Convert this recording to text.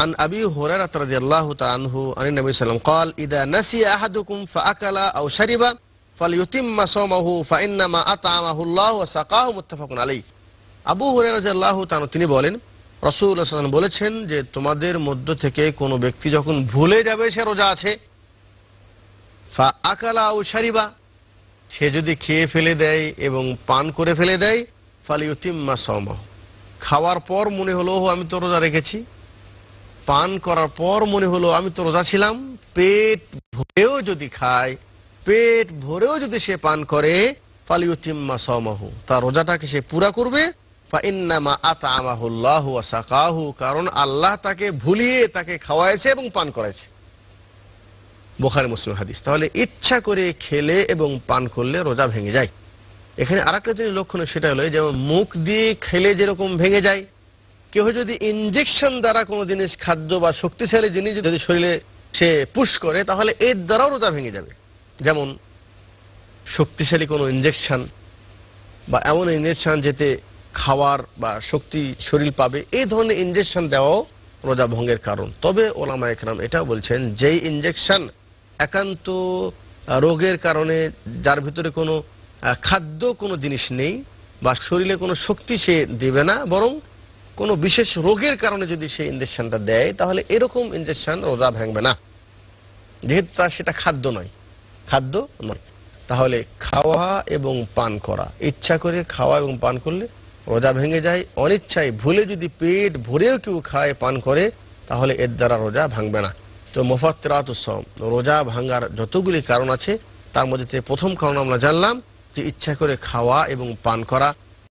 عن أبي هريرة رضي الله تعالى عنه عن النبي صلى الله عليه وسلم قال إذا نسي أحدكم فأكل أو شرب فليتم صومه فإنما أطعمه الله وسقاه متفق عليه। আবু হুরায়রা রাদিয়াল্লাহু তাআলা তিনি বলেন, রাসূলুল্লাহ সাল্লাল্লাহু আলাইহি ওয়াসাল্লাম বলেছেন যে তোমাদের মধ্য থেকে কোনো ব্যক্তি যখন ভুলে যাবে সে রোজা আছে, ফাআকালা আও শারিবা, সে যদি খেয়ে ফেলে দেয় এবং পান করে ফেলে দেয়, ফালিউতিম্মা সাওমাহু, খাওয়ার পর মনে হলো আমি তো রোজা রেখেছি, পান করার পর মনে হলো আমি তো রোজা ছিলাম, পেট ভরেও যদি খায়, পেট ভরেও যদি সে পান করে, ফালিউতিম্মা সাওমাহু, তার রোজাটাকে সে পুরা করবে। ফাইন্নামা আতআমাহুল্লাহু ওয়া সাকাহু, কারণ আল্লাহ তাকে ভুলিয়ে তাকে খাওয়াইছে এবং পান করাইছে। বুখারী মুসলিম হাদিস। তাহলে ইচ্ছা করে খেলে এবং পান করলে রোজা ভেঙে যায়। এখানে আরেকটা জিনিস লক্ষণ, সেটা হলো যেমন মুখ দিয়ে খেলে যেরকম ভেঙে যায়, কেউ যদি ইনজেকশন দ্বারা কোনো জিনিস, খাদ্য বা শক্তিশালী জিনিস যদি শরীরে সে পুশ করে, তাহলে এর দ্বারাও রোজা ভেঙে যাবে। যেমন শক্তিশালী কোনো ইনজেকশন বা এমন ইনজেকশন যেতে খাওয়ার বা শক্তি শরীর পাবে, এই ধরনের ইনজেকশন দেওয়াও রোজা ভঙ্গের কারণ। তবে ওলামা একরাম এটাও বলছেন, যেই ইনজেকশন একান্ত রোগের কারণে, যার ভিতরে কোনো খাদ্য কোনো জিনিস নেই বা শরীরে কোনো শক্তি সে দেবে না, বরং কোনো বিশেষ রোগের কারণে যদি সেই ইনজেকশনটা দেয়, তাহলে এরকম ইনজেকশন রোজা ভাঙবে না, যেহেতু তার সেটা খাদ্য নয়। তাহলে খাওয়া এবং পান করা, ইচ্ছা করে খাওয়া এবং পান করলে রোজা ভেঙে যায়। অনিচ্ছায় ভুলে যদি পেট ভরেও কেউ খায়, পান করে, তাহলে এর দ্বারা রোজা ভাঙবে না। তো মুফাত্তিরাতুস সাওম, রোজা ভাঙার যতগুলি কারণ আছে তার মধ্যে প্রথম কারণ আমরা জানলাম যে ইচ্ছা করে খাওয়া এবং পান করা,